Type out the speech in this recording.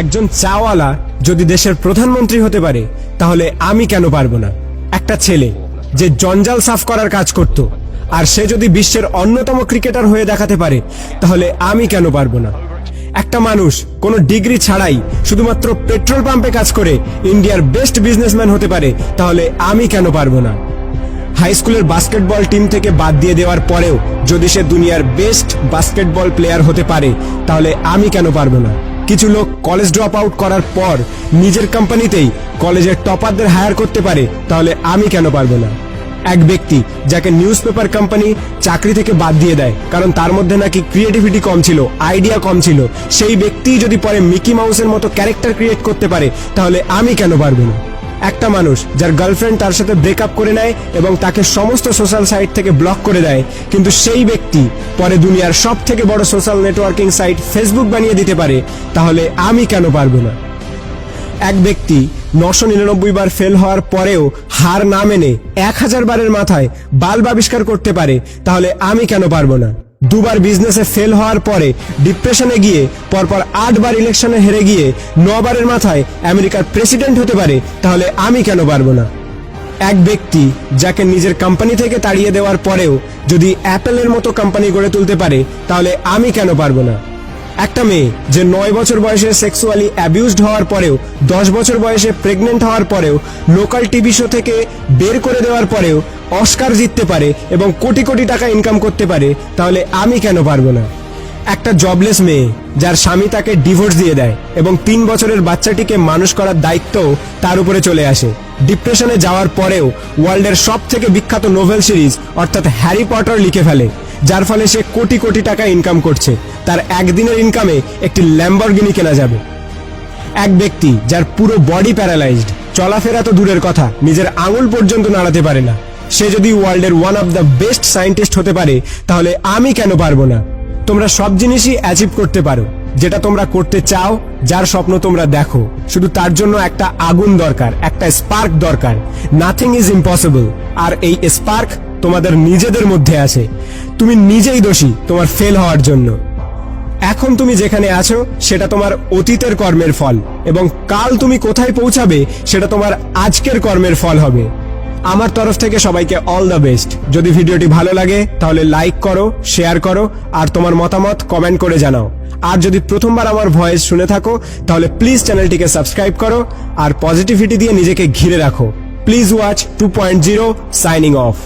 একজন চাওয়ালা যদি দেশের প্রধানমন্ত্রী হতে পারে তাহলে আমি কেন পারবো না? একটা ছেলে যে জঞ্জাল সাফ করার কাজ করত আর সে যদি বিশ্বের অন্যতম ক্রিকেটার হয়ে দেখাতে পারে তাহলে আমি কেন পারবো না? একটা মানুষ কোনো ডিগ্রি ছাড়াই শুধুমাত্র পেট্রোল পাম্পে কাজ করে ইন্ডিয়ার বেস্ট বিজনেসম্যান হতে পারে তাহলে আমি কেন পারবো না? হাই স্কুলের বাস্কেটবল টিম থেকে বাদ দিয়ে দেওয়ার পরেও যদি সে দুনিয়ার বেস্ট বাস্কেটবল প্লেয়ার হতে পারে তাহলে আমি কেন পারবো না? কিছু লোক কলেজ ড্রপ আউট করার পর নিজের কোম্পানিতেই কলেজের টপারদের হায়ার করতে পারে তাহলে আমি কেন পারবো না? এক ব্যক্তি যাকে নিউজ পেপার কোম্পানি চাকরি থেকে বাদ দিয়ে দেয় কারণ তার মধ্যে নাকি ক্রিয়েটিভিটি কম ছিল, আইডিয়া কম ছিল, সেই ব্যক্তি যদি পরে মিকি মাউসের মতো ক্যারেক্টার ক্রিয়েট করতে পারে তাহলে আমি কেন পারবো না? একটা মানুষ যার গার্লফ্রেন্ড তার সাথে ব্রেকআপ করে নেয় এবং তাকে সমস্ত সোশ্যাল সাইট থেকে ব্লক করে দেয়, কিন্তু সেই ব্যক্তি পরে দুনিয়ার সব থেকে বড় সোশ্যাল নেটওয়ার্কিং সাইট ফেসবুক বানিয়ে দিতে পারে তাহলে আমি কেন পারবো না? এক ব্যক্তি 999 বার ফেল হওয়ার পরেও হার না মেনে 1000 বারের মাথায় বাল্ব আবিষ্কার করতে পারে তাহলে আমি কেন পারবো না? দুবার বিজনেসে ফেল হওয়ার পরে ডিপ্রেশনে গিয়ে পরপর 8 বার ইলেকশনে হেরে গিয়ে 9 বারের মাথায় আমেরিকার প্রেসিডেন্ট হতে পারে তাহলে আমি কেন পারবো না? এক ব্যক্তি যাকে নিজের কোম্পানি থেকে তাড়িয়ে দেওয়ার পরেও যদি অ্যাপেলের মতো কোম্পানি গড়ে তুলতে পারে তাহলে আমি কেন পারবো না? একটা মেয়ে যে 9 বছর বয়সে সেক্সুয়ালি অ্যাবিউজড হওয়ার পরেও 10 বছর বয়সে প্রেগনেন্ট হওয়ার পরেও লোকাল টিভি শো থেকে বের করে দেওয়ার পরেও অস্কার জিততে পারে এবং কোটি কোটি টাকা ইনকাম করতে পারে তাহলে আমি কেন পারবো না? একটা জবলেস মেয়ে যার স্বামী তাকে ডিভোর্স দিয়ে দেয় এবং 3 বছরের বাচ্চাটিকে মানুষ করার দায়িত্ব তার উপরে চলে আসে, ডিপ্রেশনে যাওয়ার পরেও ওয়ার্ল্ডের সব থেকে বিখ্যাত নোভেল সিরিজ অর্থাৎ হ্যারি পটার লিখে ফেলে, যার ফলে সে কোটি কোটি টাকা ইনকাম করছে, তার একদিনের ইনকামে একটি ল্যাম্বরগিনি কেনা যাবে। এক ব্যক্তি যার পুরো বডি প্যারালাইজড, চলাফেরা তো দূরের কথা, নিজের আঙুল পর্যন্ত নাড়াতে পারে না, সে যদি ওয়ার্ল্ডের one of the best scientist হতে পারে তাহলে আমি কেন পারবো না? তোমরা সব জিনিসই অ্যাচিভ করতে পারো যেটা তোমরা করতে চাও, যার স্বপ্ন তোমরা দেখো, শুধু তার জন্য একটা আগুন দরকার, একটা স্পার্ক দরকার। নাথিং ইজ ইম্পসিবল, আর এই স্পার্ক তোমাদের নিজেদের মধ্যে আছে। তুমি নিজেই দোষী তোমার ফেল হওয়ার জন্য। এখন তুমি যেখানে আছো সেটা তোমার অতীতের কর্মের ফল, এবং কাল তুমি কোথায় পৌঁছাবে সেটা তোমার আজকের কর্মের ফল হবে। আমার তরফ থেকে সবাইকে অল দ্য বেস্ট। যদি ভিডিওটি ভালো লাগে তাহলে লাইক করো, শেয়ার করো, আর তোমার মতামত কমেন্ট করে জানাও। আর যদি প্রথমবার আমার ভয়েস শুনে থাকো তাহলে প্লিজ চ্যানেলটিকে সাবস্ক্রাইব করো আর পজিটিভিটি দিয়ে নিজেকে ঘিরে রাখো। Please watch 2.0 signing off.